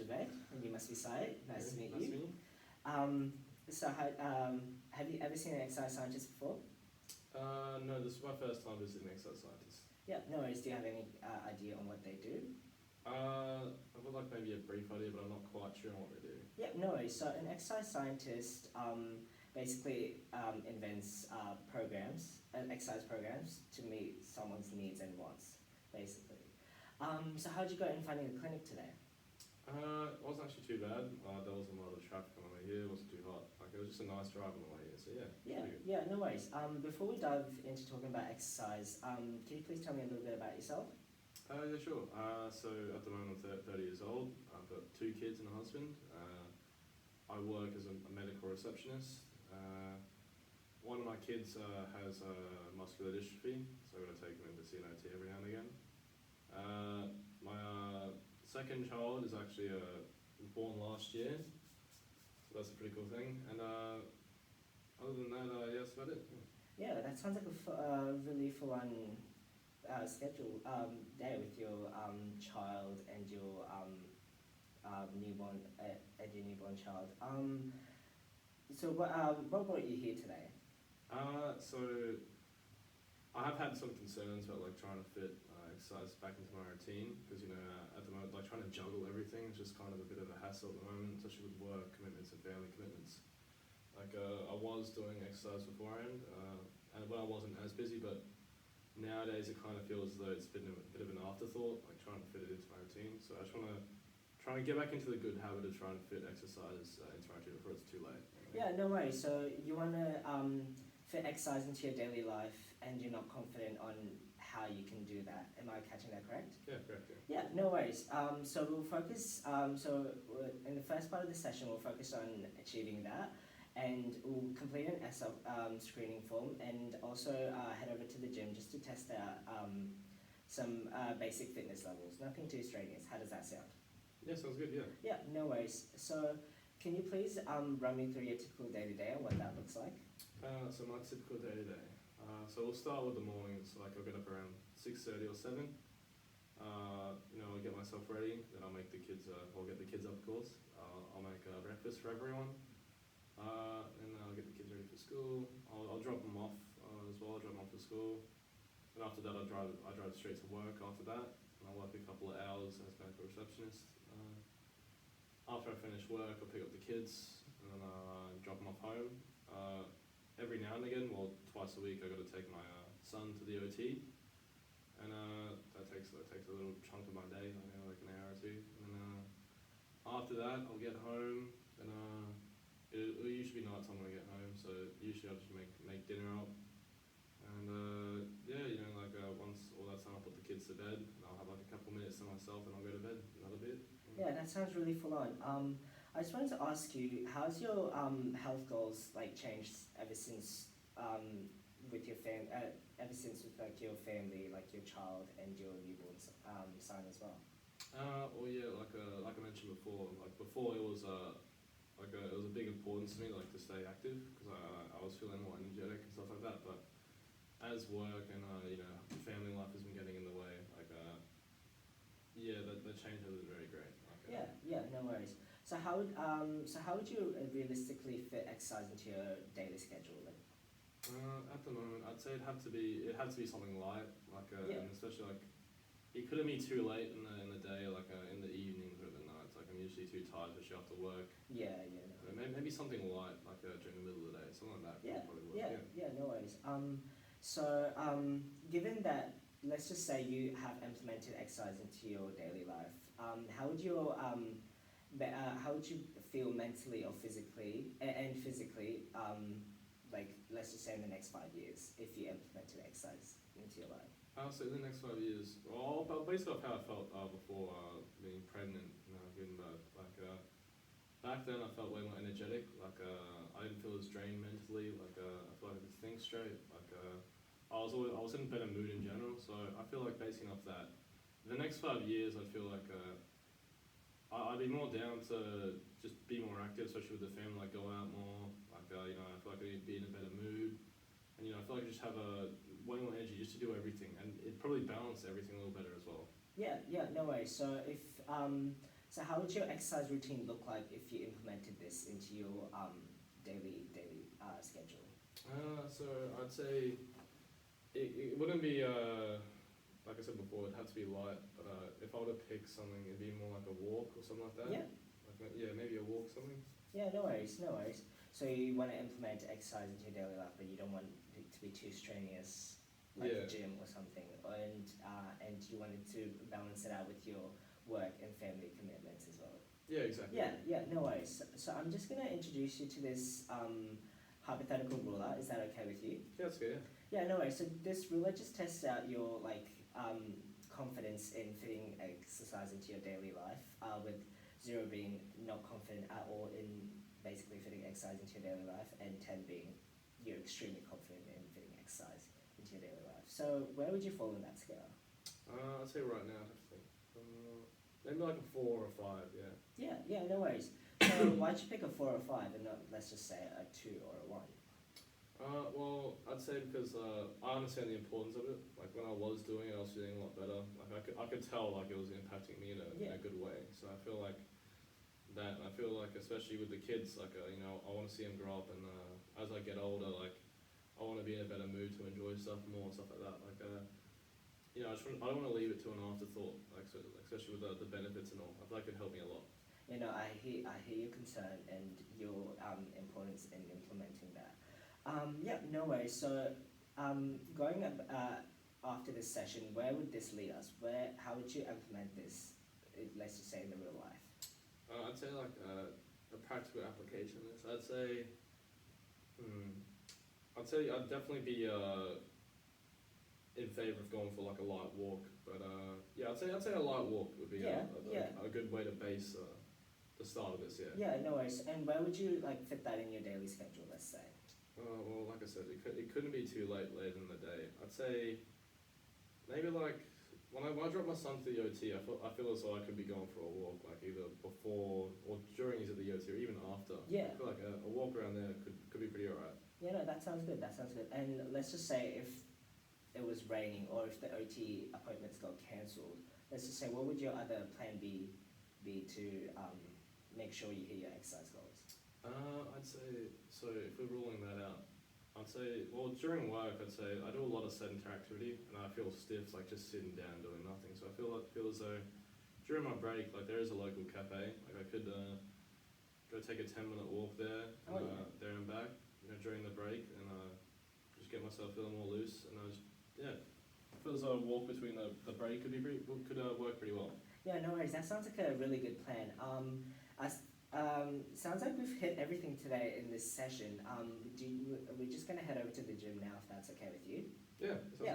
Javed, and you must be Saet. Nice to meet Nice to you. meet you. Have you ever seen an exercise scientist before? No, this is my first time visiting an exercise scientist. Yeah, no worries. Do you have any idea on what they do? I've got like maybe a brief idea, but I'm not quite sure on what they do. Yeah, no worries. So an exercise scientist basically invents exercise programs to meet someone's needs and wants, basically. So how did you go in finding the clinic today? It wasn't actually too bad. There wasn't a lot of traffic on the way here. It wasn't too hot. Like, it was just a nice drive on the way here. So yeah. Yeah, pretty good. yeah, no worries. Before we dive into talking about exercise, can you please tell me a little bit about yourself? Yeah, sure. So at the moment I'm 30 years old. I've got 2 kids and a husband. I work as a medical receptionist. One of my kids has muscular dystrophy, so I've got to take him in to see an OT every now and again. My second child is actually born last year, so that's a pretty cool thing. And other than that, yeah, that's about it. Yeah, that sounds like a really full-on schedule day with your child and your newborn child. So what brought you here today? So I have had some concerns about like trying to fit exercise back into my routine because at the moment like trying to juggle everything is just kind of a bit of a hassle at the moment, especially with work commitments and family commitments. Like I was doing exercise beforehand, and when I wasn't as busy, but nowadays it kind of feels as though it's been a bit of an afterthought, like trying to fit it into my routine. So I just want to try and get back into the good habit of trying to fit exercise into my routine before it's too late. Yeah, no worries. So you want to fit exercise into your daily life, and you're not confident on how you can do that. Am I catching that correct? Yeah, correct. Yeah. Yeah, no worries. So we'll focus. In the first part of the session, we'll focus on achieving that, and we'll complete an ESSA screening form, and also head over to the gym just to test out some basic fitness levels. Nothing too strenuous. How does that sound? Yeah, sounds good. Yeah. Yeah, no worries. So can you please run me through your typical day-to-day and what that looks like? So my typical day-to-day. So we'll start with the mornings. Like I'll get up around 6:30 or 7. I'll get myself ready. Then I'll make the kids. I'll get the kids up, of course. I'll make breakfast for everyone. And I'll get the kids ready for school. I'll drop them off as well. I'll drop them off to school. And after that, I drive straight to work. After that, and I'll work a couple of hours as medical receptionist. After I finish work, I'll pick up the kids and then drop them off home. Every now and again, well, twice a week, I've got to take my son to the OT, and that takes a little chunk of my day, like an hour or two. And then after that, I'll get home, and it'll usually be night time when I get home. So usually I'll just make dinner up, and once all that's done, I'll put the kids to bed. And I'll have like a couple minutes to myself, and I'll go to bed another bit. Yeah, that sounds really full on. I just wanted to ask you, how's your health goals like changed ever since with your like your family, like your child and your newborn son as well? Well, yeah, like I mentioned before, like before it was it was a big importance to me, like to stay active because I was feeling more energetic and stuff like that. But as work and family life has been getting in the way, that change has been very great. Yeah, no worries. So how would you realistically fit exercise into your daily schedule? At the moment, I'd say it had to be something light, and especially like it couldn't be too late in the day, in the evenings or the nights. Like I'm usually too tired, especially after work. Yeah. No. Maybe something light, during the middle of the day, something like that. Yeah, would probably work. yeah, no worries. Given that, let's just say you have implemented exercise into your daily life, how would you feel mentally or physically, let's just say in the next 5 years, if you implemented exercise into your life? So in the next 5 years, based off how I felt before being pregnant, giving birth, back then I felt way more energetic. I didn't feel as drained mentally. I felt like I could think straight. I was in a better mood in general. So I feel like basing off that, the next 5 years, I feel like I'd be more down to just be more active, especially with the family. Go out more. I feel like I'd be in a better mood, and I feel like I just have way more energy just to do everything, and it'd probably balance everything a little better as well. Yeah, no worries. So if So how would your exercise routine look like if you implemented this into your daily schedule? So I'd say it wouldn't be like I said before, it'd have to be light. But if I were to pick something, it'd be more like a walk or something like that. Yeah. Like yeah, maybe a walk something. Yeah, no worries, no worries. So you want to implement exercise into your daily life, but you don't want it to be too strenuous, like Yeah. the gym or something, and you wanted to balance it out with your work and family commitments as well. Yeah, exactly. Yeah, no worries. So I'm just gonna introduce you to this hypothetical ruler. Is that okay with you? Yeah, that's good. Yeah, no worries. So this ruler just tests out your confidence in fitting exercise into your daily life, with 0 being not confident at all in basically fitting exercise into your daily life, and 10 being you're extremely confident in fitting exercise into your daily life. So where would you fall in that scale? I'd say right now, I have to think. Maybe like a 4 or a 5. Yeah. Yeah, no worries. So why'd you pick a 4 or 5 and not, let's just say, a 2 or a 1? Well, I'd say because I understand the importance of it. Like when I was doing it, I was feeling a lot better. Like I could tell like it was impacting me in a good way. So I feel like that. I feel like especially with the kids, like you know, I want to see them grow up, and as I get older, like I want to be in a better mood to enjoy stuff more, stuff like that. Like you know, I don't want to leave it to an afterthought. Like so, especially with the benefits and all. I feel like it helped me a lot. You know, I hear your concern and your importance in implementing that. Yeah, no worries. So, going after this session, where would this lead us? How would you implement this? Let's just say in the real life. I'd say like a practical application of this. I'd say I'd definitely be in favour of going for like a light walk. But yeah, I'd say a light walk would be a good way to base the start of this. Yeah. Yeah, no worries. And where would you fit that in your daily schedule? Let's say. Well, like I said, it couldn't be too late in the day. I'd say maybe like when I drop my son to the OT, I feel as though I could be going for a walk, like either before or during he's at the OT or even after. Yeah. I feel like a walk around there could be pretty alright. Yeah, no, that sounds good. And let's just say if it was raining or if the OT appointments got cancelled, let's just say what would your other plan be to make sure you hit your exercise goals? I'd say, so if we're ruling that out, I'd say, well, during work, I'd say I do a lot of sedentary activity, and I feel stiff, like just sitting down doing nothing. So I feel as though during my break, like there is a local cafe, like I could go take a 10-minute walk there, there and back, you know, during the break, and just get myself feeling more loose, and I feel as though a walk between the break could work pretty well. Yeah, no worries. That sounds like a really good plan. Sounds like we've hit everything today in this session. We're just gonna head over to the gym now, if that's okay with you. Yeah.